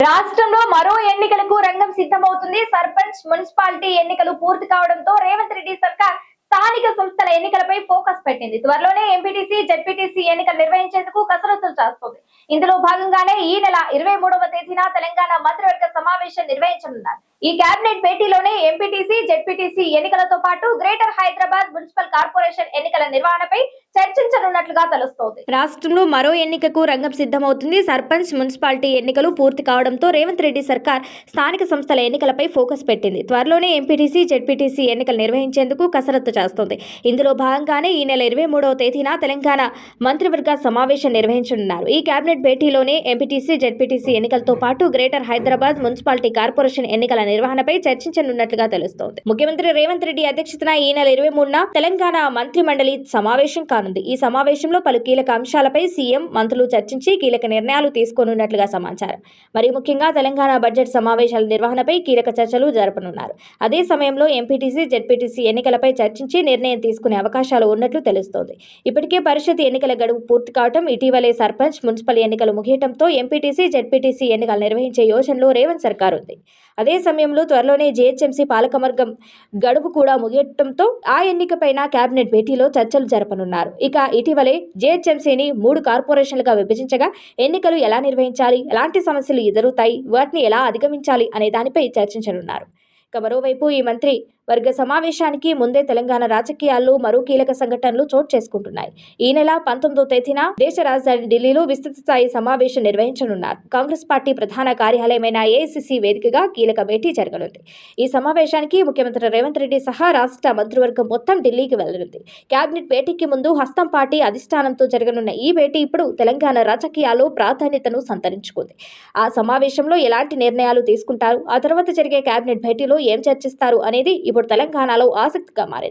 రాష్ట్రంలో మరో ఎన్నికలకు రంగం సిద్ధమవుతుంది. సర్పంచ్, మున్సిపాలిటీ ఎన్నికలు పూర్తి కావడంతో రేవంత్ రెడ్డి సర్కార్ స్థానిక సంస్థల ఎన్నికలపై ఫోకస్ పెట్టింది. త్వరలోనే ఎంపీటీసీ, జెడ్పీటీసీ ఎన్నికలు నిర్వహించేందుకు కసరత్తులు చేస్తోంది. ఇందులో భాగంగానే ఈ నెల 23వ తేదీన తెలంగాణ మంత్రివర్గ సమావేశం నిర్వహించనున్నారు. ఈ కేబినెట్ భేటీలోనే ఎంపీటీసీ, జెడ్పీటీసీ ఎన్నికలతో పాటు గ్రేటర్ హైదరాబాద్ మున్సిపల్ కార్పొరేషన్ ఎన్నికల నిర్వహణపై చర్చించనున్నట్లుగా తెలుస్తోంది. రాష్ట్రంలో మరో ఎన్నికకు రంగం సిద్ధమవుతుంది. సర్పంచ్, మున్సిపాలిటీ ఎన్నికలు పూర్తి కావడంతో రేవంత్ రెడ్డి సర్కార్ స్థానిక సంస్థల ఎన్నికలపై ఫోకస్ పెట్టింది. త్వరలోనే ఎంపీటీసీ, జెడ్పీటీసీ ఎన్నికలు నిర్వహించేందుకు కసరత్తు చేస్తోంది. ఇందులో భాగంగానే ఈ నెల 23వ తేదీన తెలంగాణ మంత్రివర్గ సమావేశం నిర్వహించనున్నారు. ఈ కేబినెట్ భేటీలోనే ఎంపీటీసీ, జెడ్పీటీసీ ఎన్నికలతో పాటు గ్రేటర్ హైదరాబాద్ మున్సిపాలిటీ కార్పొరేషన్ ఎన్నికల నిర్వహణపై చర్చించనున్నట్లుగా తెలుస్తోంది. ముఖ్యమంత్రి రేవంత్ రెడ్డి అధ్యక్షతన ఈ నెల 23న తెలంగాణ మంత్రి మండలి సమావేశం కానుంది. ఈ సమావేశంలో పలు కీలక అంశాలపై సీఎం, మంత్రులు చర్చించి కీలక నిర్ణయాలు తీసుకోనున్నట్లుగా సమాచారం. మరి ముఖ్యంగా తెలంగాణ బడ్జెట్ సమావేశాల నిర్వహణపై కీలక చర్చలు జరపనున్నారు. అదే సమయంలో ఎంపీటీసీ, జెడ్పీటీసీ ఎన్నికలపై చర్చించి నిర్ణయం తీసుకునే అవకాశాలు ఉన్నట్లు తెలుస్తోంది. ఇప్పటికే పరిషత్ ఎన్నికల గడువు పూర్తి కావడం, ఇటీవలే సర్పంచ్, మున్సిపల్ ఎన్నికలు ముగియడంతో ఎంపీటీసీ, జెడ్పీటీసీ ఎన్నికలు నిర్వహించే యోచనలో రేవంత్ సర్కార్ ఉంది. అదే సమయంలో త్వరలోనే జీహెచ్ఎంసీ పాలకవర్గం గడువు కూడా ముగియడంతో ఆ ఎన్నికపైన కేబినెట్ భేటీలో చర్చలు జరపనున్నారు. ఇక ఇటీవలే జీహెచ్ఎంసీని 3 కార్పొరేషన్లుగా విభజించగా ఎన్నికలు ఎలా నిర్వహించాలి, ఎలాంటి సమస్యలు ఎదురవుతాయి, వాటిని ఎలా అధిగమించాలి అనే దానిపై చర్చించనున్నారు. ఇక మరోవైపు ఈ మంత్రి వర్గ సమావేశానికి ముందే తెలంగాణ రాజకీయాల్లో మరో కీలక సంఘటనలు చోటు చేసుకుంటున్నాయి. ఈ నెల 19వ తేదీన దేశ రాజధాని ఢిల్లీలో విస్తృత స్థాయి సమావేశం నిర్వహించనున్నారు. కాంగ్రెస్ పార్టీ ప్రధాన కార్యాలయమైన ఏఐసీసీ వేదికగా కీలక భేటీ జరగనుంది. ఈ సమావేశానికి ముఖ్యమంత్రి రేవంత్ రెడ్డి సహా రాష్ట్ర మంత్రివర్గం మొత్తం ఢిల్లీకి వెళ్లనుంది. కేబినెట్ భేటీకి ముందు హస్తం పార్టీ అధిష్టానంతో జరగనున్న ఈ భేటీ ఇప్పుడు తెలంగాణ రాజకీయాల్లో ప్రాధాన్యతను సంతరించుకుంది. ఆ సమావేశంలో ఎలాంటి నిర్ణయాలు తీసుకుంటారు, ఆ తర్వాత జరిగే కేబినెట్ భేటీలో ఏం చర్చిస్తారు అనేది ఇప్పుడు తెలంగాణలో ఆసక్తిగా మారింది.